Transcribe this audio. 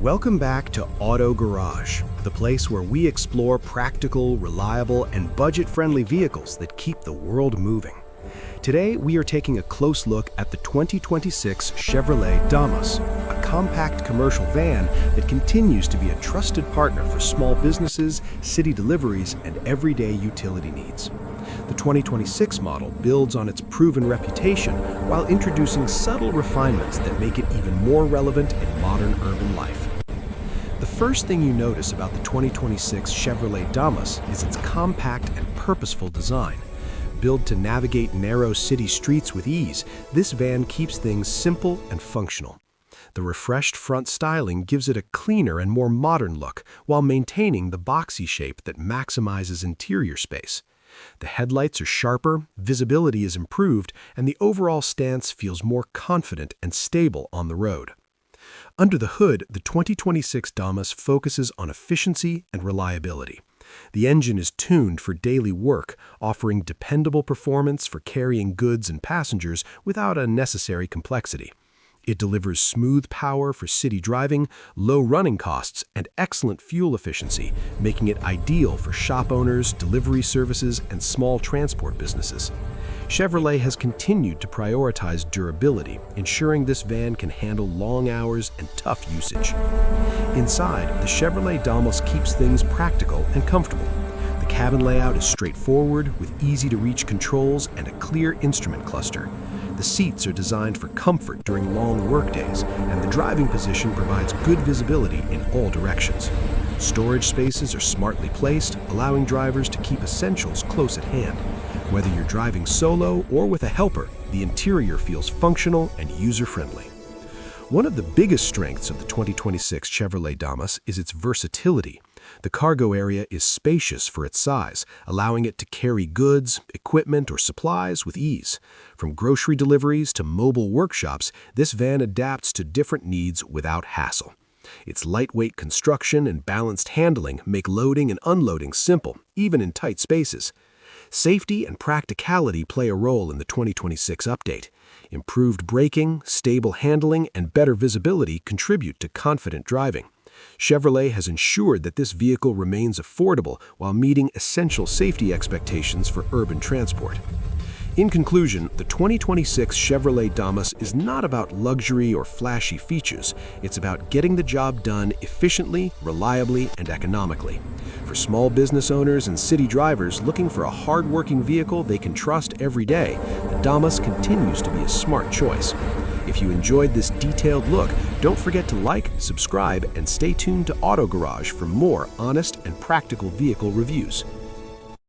Welcome back to Auto Garage, the place where we explore practical, reliable, and budget-friendly vehicles that keep the world moving. Today, we are taking a close look at the 2026 Chevrolet Damas, a compact commercial van that continues to be a trusted partner for small businesses, city deliveries, and everyday utility needs. The 2026 model builds on its proven reputation while introducing subtle refinements that make it even more relevant in modern urban life. The first thing you notice about the 2026 Chevrolet Damas is its compact and purposeful design. Built to navigate narrow city streets with ease, this van keeps things simple and functional. The refreshed front styling gives it a cleaner and more modern look while maintaining the boxy shape that maximizes interior space. The headlights are sharper, visibility is improved, and the overall stance feels more confident and stable on the road. Under the hood, the 2026 Damas focuses on efficiency and reliability. The engine is tuned for daily work, offering dependable performance for carrying goods and passengers without unnecessary complexity. It delivers smooth power for city driving, low running costs, and excellent fuel efficiency, making it ideal for shop owners, delivery services, and small transport businesses. Chevrolet has continued to prioritize durability, ensuring this van can handle long hours and tough usage. Inside, the Chevrolet Damas keeps things practical and comfortable. The cabin layout is straightforward, with easy-to-reach controls and a clear instrument cluster. The seats are designed for comfort during long workdays, and the driving position provides good visibility in all directions. Storage spaces are smartly placed, allowing drivers to keep essentials close at hand. Whether you're driving solo or with a helper, the interior feels functional and user-friendly. One of the biggest strengths of the 2026 Chevrolet Damas is its versatility. The cargo area is spacious for its size, allowing it to carry goods, equipment, or supplies with ease. From grocery deliveries to mobile workshops, this van adapts to different needs without hassle. Its lightweight construction and balanced handling make loading and unloading simple, even in tight spaces. Safety and practicality play a role in the 2026 update. Improved braking, stable handling, and better visibility contribute to confident driving. Chevrolet has ensured that this vehicle remains affordable while meeting essential safety expectations for urban transport. In conclusion, the 2026 Chevrolet Damas is not about luxury or flashy features. It's about getting the job done efficiently, reliably, and economically. For small business owners and city drivers looking for a hard-working vehicle they can trust every day, the Damas continues to be a smart choice. If you enjoyed this detailed look, don't forget to like, subscribe, and stay tuned to Auto Garage for more honest and practical vehicle reviews.